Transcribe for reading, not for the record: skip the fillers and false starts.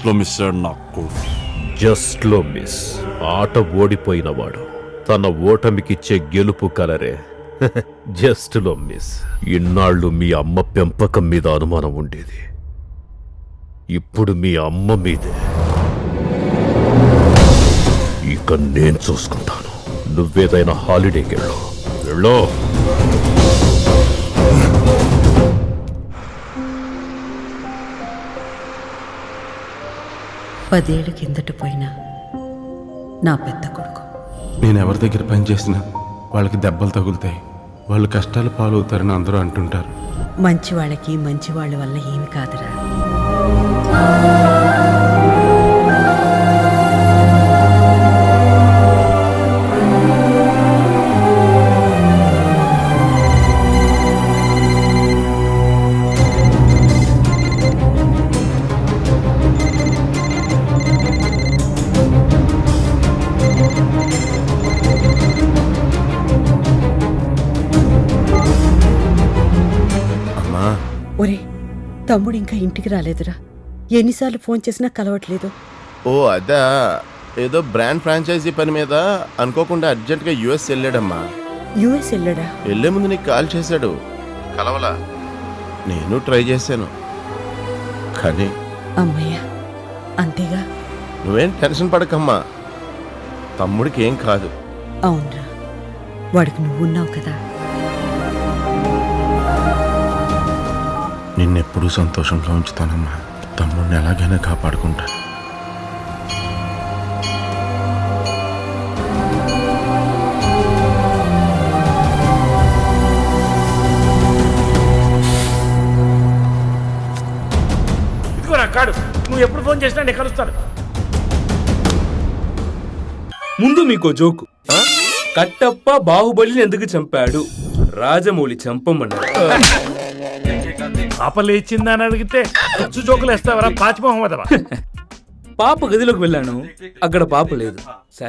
లో మిస్ అయ్యాడు నాకు. జస్ట్ లో మిస్. ఆట ఓడిపోయినవాడు తన ఓటమికిచ్చే గెలుపు కలరే జస్ట్ లో మిస్. ఇన్నాళ్ళు మీ అమ్మ పెంపకం మీద అనుమానం ఉండేది, ఇప్పుడు మీ అమ్మ మీదే. ఇక నేను చూసుకుంటాను. నువ్వేదైనా హాలిడేకి వెళ్ళు. 10 ఏళ్ల కిందట పోయిన నా పెద్ద కొడుకు. నేను ఎవరి దగ్గర పని చేసినా వాళ్ళకి దెబ్బలు తగులుతాయి, వాళ్ళు కష్టాలు పాలవుతారని అందరూ అంటుంటారు. మంచి వాళ్ళకి మంచి వాళ్ళ వల్ల ఏమి కాదురా. ఒరే, తమ్ముడు ఇంకా ఇంటికి రాలేదురా. ఎన్నిసార్లు ఫోన్ చేసినా కలవట్లేదు. ఓ అదా, ఏదో బ్రాండ్ ఫ్రాంచైజీ పని మీద అనుకోకుండా అర్జెంట్గా యుఎస్ వెళ్ళాడమ్మా. యుఎస్ వెళ్ళాడా? వెళ్ళే ముందు నీకు కాల్ చేశాడు, కలవలా. నేను ట్రై చేశాను కానీ. అమ్మయ్యా, అంతేగా. నువ్వేం టెన్షన్ పడకమ్మా, తమ్ముడికి ఏం కాదు. అవునరా, వాడికి నువ్వున్నావు కదా. నిన్నెప్పుడూ సంతోషంగా ఉంచుతానమ్మా. తమ్ముడిని ఎలాగైనా కాపాడుకుంటా. ఇదిగోరా కాడు, నువ్వు ఎప్పుడు ఫోన్ చేసినా నేను కలుస్తాను. ముందు మీకో జోకు. కట్టప్ప బాహుబలిని ఎందుకు చంపాడు? రాజమౌళి చంపమన్నాడు. పాప లేచిందని అడిగితే ఖర్చు జోకులు వేస్తావరా పాచి మొహమ్మదవా? పాప గదిలోకి వెళ్ళాను, అక్కడ పాప లేదు.